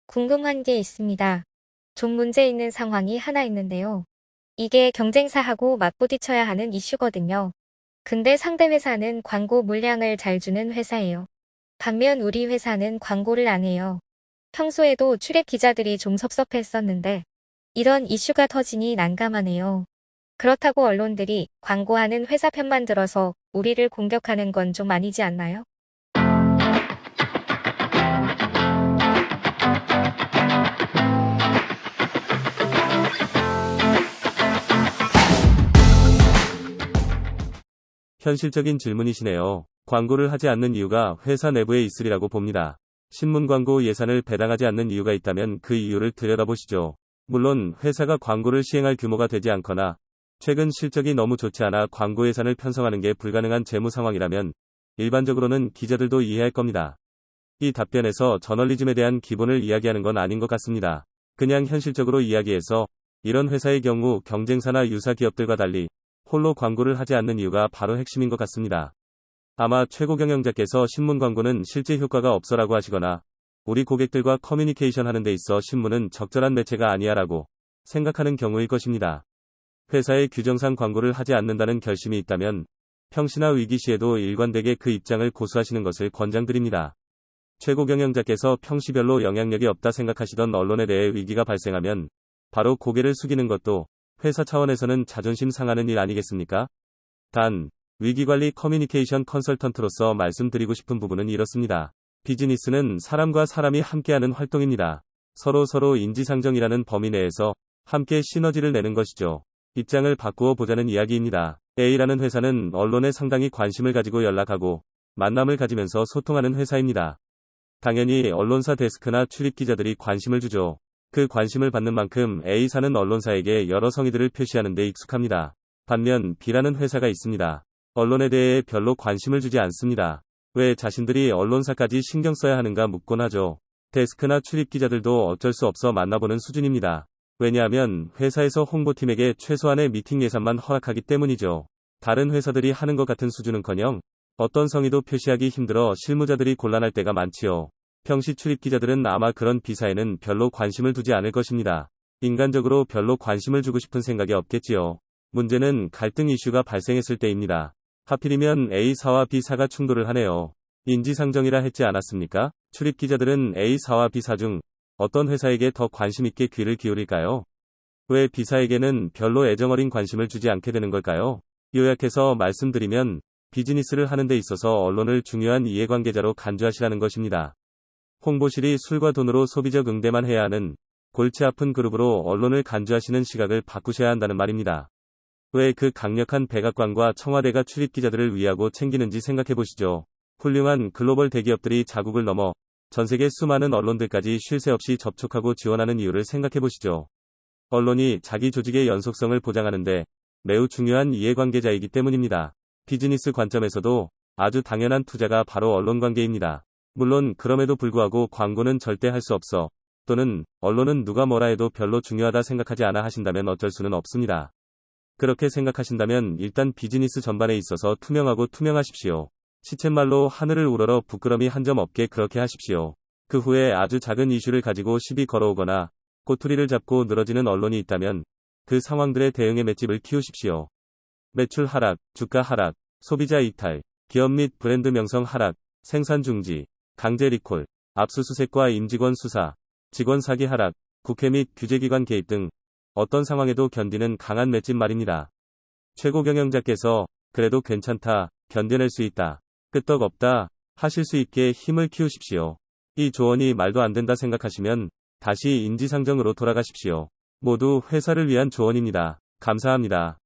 궁금한 게 있습니다. 좀 문제 있는 상황이 하나 있는데요. 이게 경쟁사하고 맞부딪혀야 하는 이슈거든요. 근데 상대 회사는 광고 물량을 잘 주는 회사예요. 반면 우리 회사는 광고를 안 해요. 평소에도 출입 기자들이 좀 섭섭했었는데 이런 이슈가 터지니 난감하네요. 그렇다고 언론들이 광고하는 회사 편만 들어서 우리를 공격하는 건 좀 아니지 않나요? 현실적인 질문이시네요. 광고를 하지 않는 이유가 회사 내부에 있으리라고 봅니다. 신문 광고 예산을 배당하지 않는 이유가 있다면 그 이유를 들여다보시죠. 물론 회사가 광고를 시행할 규모가 되지 않거나 최근 실적이 너무 좋지 않아 광고 예산을 편성하는 게 불가능한 재무 상황이라면 일반적으로는 기자들도 이해할 겁니다. 이 답변에서 저널리즘에 대한 기본을 이야기하는 건 아닌 것 같습니다. 그냥 현실적으로 이야기해서 이런 회사의 경우 경쟁사나 유사 기업들과 달리 홀로 광고를 하지 않는 이유가 바로 핵심인 것 같습니다. 아마 최고 경영자께서 신문 광고는 실제 효과가 없어라고 하시거나 우리 고객들과 커뮤니케이션 하는 데 있어 신문은 적절한 매체가 아니야라고 생각하는 경우일 것입니다. 회사의 규정상 광고를 하지 않는다는 결심이 있다면 평시나 위기 시에도 일관되게 그 입장을 고수하시는 것을 권장드립니다. 최고 경영자께서 평시별로 영향력이 없다 생각하시던 언론에 대해 위기가 발생하면 바로 고개를 숙이는 것도 회사 차원에서는 자존심 상하는 일 아니겠습니까? 단, 위기관리 커뮤니케이션 컨설턴트로서 말씀드리고 싶은 부분은 이렇습니다. 비즈니스는 사람과 사람이 함께하는 활동입니다. 서로 인지상정이라는 범위 내에서 함께 시너지를 내는 것이죠. 입장을 바꾸어 보자는 이야기입니다. A라는 회사는 언론에 상당히 관심을 가지고 연락하고 만남을 가지면서 소통하는 회사입니다. 당연히 언론사 데스크나 출입기자들이 관심을 주죠. 그 관심을 받는 만큼 A사는 언론사에게 여러 성의들을 표시하는 데 익숙합니다. 반면 B라는 회사가 있습니다. 언론에 대해 별로 관심을 주지 않습니다. 왜 자신들이 언론사까지 신경 써야 하는가 묻곤 하죠. 데스크나 출입기자들도 어쩔 수 없어 만나보는 수준입니다. 왜냐하면 회사에서 홍보팀에게 최소한의 미팅 예산만 허락하기 때문이죠. 다른 회사들이 하는 것 같은 수준은커녕 어떤 성의도 표시하기 힘들어 실무자들이 곤란할 때가 많지요. 평시 출입기자들은 아마 그런 비사에는 별로 관심을 두지 않을 것입니다. 인간적으로 별로 관심을 주고 싶은 생각이 없겠지요. 문제는 갈등 이슈가 발생했을 때입니다. 하필이면 A사와 B사가 충돌을 하네요. 인지상정이라 했지 않았습니까? 출입기자들은 A사와 B사 중 어떤 회사에게 더 관심있게 귀를 기울일까요? 왜 B사에게는 별로 애정어린 관심을 주지 않게 되는 걸까요? 요약해서 말씀드리면 비즈니스를 하는 데 있어서 언론을 중요한 이해관계자로 간주하시라는 것입니다. 홍보실이 술과 돈으로 소비적 응대만 해야 하는 골치 아픈 그룹으로 언론을 간주하시는 시각을 바꾸셔야 한다는 말입니다. 왜 그 강력한 백악관과 청와대가 출입기자들을 위하고 챙기는지 생각해보시죠. 훌륭한 글로벌 대기업들이 자국을 넘어 전세계 수많은 언론들까지 쉴 새 없이 접촉하고 지원하는 이유를 생각해보시죠. 언론이 자기 조직의 연속성을 보장하는데 매우 중요한 이해관계자이기 때문입니다. 비즈니스 관점에서도 아주 당연한 투자가 바로 언론관계입니다. 물론 그럼에도 불구하고 광고는 절대 할 수 없어 또는 언론은 누가 뭐라 해도 별로 중요하다 생각하지 않아 하신다면 어쩔 수는 없습니다. 그렇게 생각하신다면 일단 비즈니스 전반에 있어서 투명하고 투명하십시오. 시쳇말로 하늘을 우러러 부끄러미 한 점 없게 그렇게 하십시오. 그 후에 아주 작은 이슈를 가지고 시비 걸어오거나 꼬투리를 잡고 늘어지는 언론이 있다면 그 상황들의 대응의 맷집을 키우십시오. 매출 하락, 주가 하락, 소비자 이탈, 기업 및 브랜드 명성 하락, 생산 중지, 강제 리콜, 압수수색과 임직원 수사, 직원 사기 하락, 국회 및 규제기관 개입 등 어떤 상황에도 견디는 강한 맷집 말입니다. 최고 경영자께서 그래도 괜찮다, 견뎌낼 수 있다, 끄떡없다 하실 수 있게 힘을 키우십시오. 이 조언이 말도 안 된다 생각하시면 다시 인지상정으로 돌아가십시오. 모두 회사를 위한 조언입니다. 감사합니다.